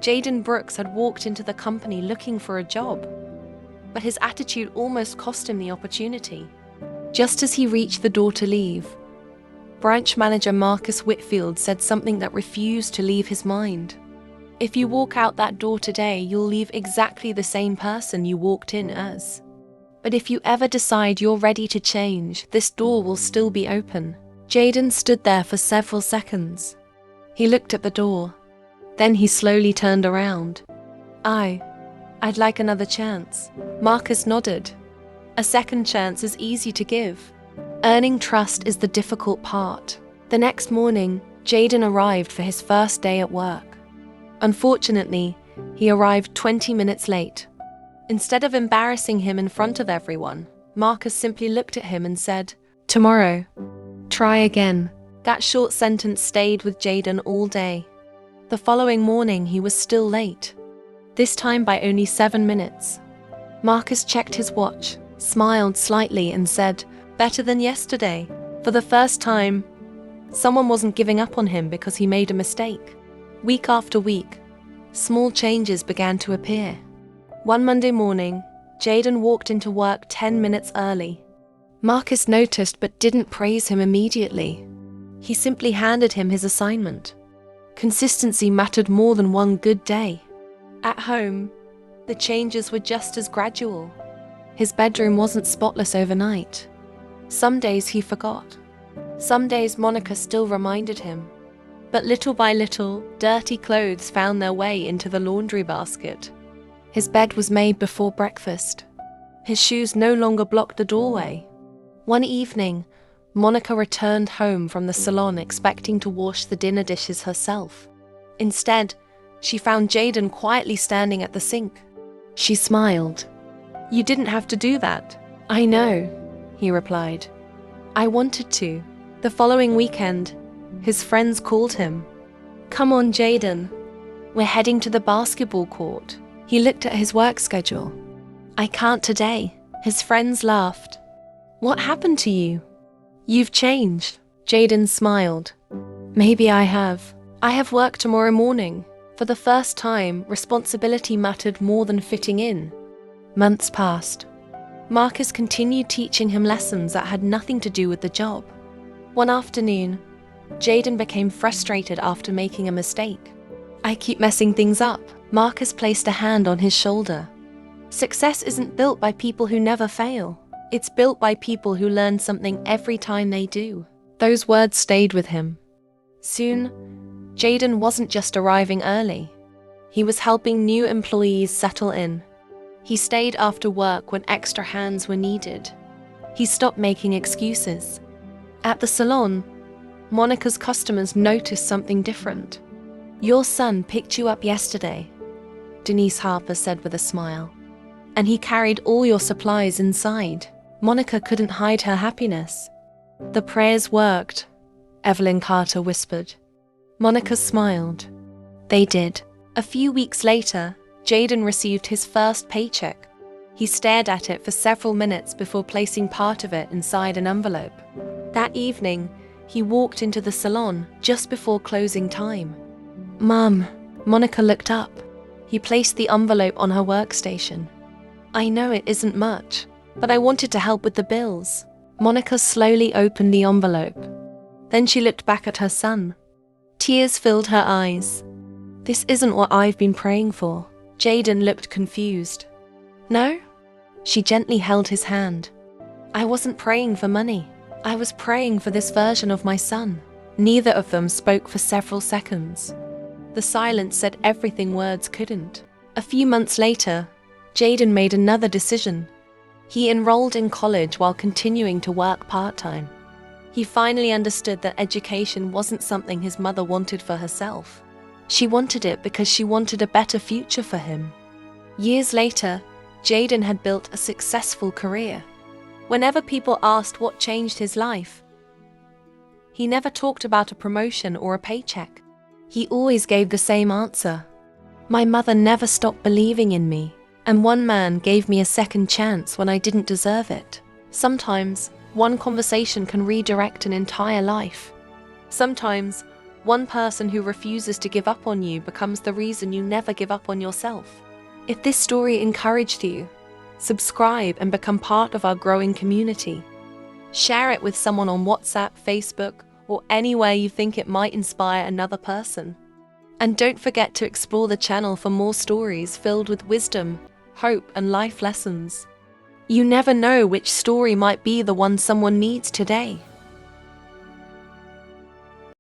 Jaden Brooks had walked into the company looking for a job, but his attitude almost cost him the opportunity. Just as he reached the door to leave, branch manager Marcus Whitfield said something that refused to leave his mind. If you walk out that door today, you'll leave exactly the same person you walked in as. But if you ever decide you're ready to change, this door will still be open. Jaden stood there for several seconds. He looked at the door. Then he slowly turned around. I'd like another chance. Marcus nodded. A second chance is easy to give. Earning trust is the difficult part. The next morning, Jaden arrived for his first day at work. Unfortunately, he arrived 20 minutes late. Instead of embarrassing him in front of everyone, Marcus simply looked at him and said, "Tomorrow, try again." That short sentence stayed with Jaden all day. The following morning, he was still late, this time by only 7 minutes. Marcus checked his watch, smiled slightly and said, "Better than yesterday." For the first time, someone wasn't giving up on him because he made a mistake. Week after week, small changes began to appear. One Monday morning, Jaden walked into work 10 minutes early. Marcus noticed but didn't praise him immediately. He simply handed him his assignment. Consistency mattered more than one good day. At home, the changes were just as gradual. His bedroom wasn't spotless overnight. Some days he forgot. Some days Monica still reminded him. But little by little, dirty clothes found their way into the laundry basket. His bed was made before breakfast. His shoes no longer blocked the doorway. One evening, Monica returned home from the salon expecting to wash the dinner dishes herself. Instead, she found Jaden quietly standing at the sink. She smiled. "You didn't have to do that." "I know," he replied. "I wanted to." The following weekend, his friends called him. "Come on, Jaden. We're heading to the basketball court." He looked at his work schedule. "I can't today." His friends laughed. "What happened to you?" "You've changed." Jaden smiled. "Maybe I have. I have work tomorrow morning." For the first time, responsibility mattered more than fitting in. Months passed. Marcus continued teaching him lessons that had nothing to do with the job. One afternoon, Jaden became frustrated after making a mistake. "I keep messing things up." Marcus placed a hand on his shoulder. "Success isn't built by people who never fail. It's built by people who learn something every time they do." Those words stayed with him. Soon, Jaden wasn't just arriving early. He was helping new employees settle in. He stayed after work when extra hands were needed. He stopped making excuses. At the salon, Monica's customers noticed something different. "Your son picked you up yesterday," Denise Harper said with a smile. "And he carried all your supplies inside." Monica couldn't hide her happiness. "The prayers worked," Evelyn Carter whispered. Monica smiled. They did. A few weeks later, Jaden received his first paycheck. He stared at it for several minutes before placing part of it inside an envelope. That evening, he walked into the salon just before closing time. "Mom," Monica looked up. He placed the envelope on her workstation. "I know it isn't much, but I wanted to help with the bills." Monica slowly opened the envelope. Then she looked back at her son. Tears filled her eyes. "This isn't what I've been praying for." Jaden looked confused. "No?" She gently held his hand. "I wasn't praying for money. I was praying for this version of my son." Neither of them spoke for several seconds. The silence said everything words couldn't. A few months later, Jaden made another decision. He enrolled in college while continuing to work part-time. He finally understood that education wasn't something his mother wanted for herself. She wanted it because she wanted a better future for him. Years later, Jaden had built a successful career. Whenever people asked what changed his life, he never talked about a promotion or a paycheck. He always gave the same answer. "My mother never stopped believing in me, and one man gave me a second chance when I didn't deserve it." Sometimes, one conversation can redirect an entire life. Sometimes, One person who refuses to give up on you becomes the reason you never give up on yourself. If this story encouraged you, subscribe and become part of our growing community. Share it with someone on WhatsApp, Facebook, or anywhere you think it might inspire another person. And don't forget to explore the channel for more stories filled with wisdom, hope, and life lessons. You never know which story might be the one someone needs today.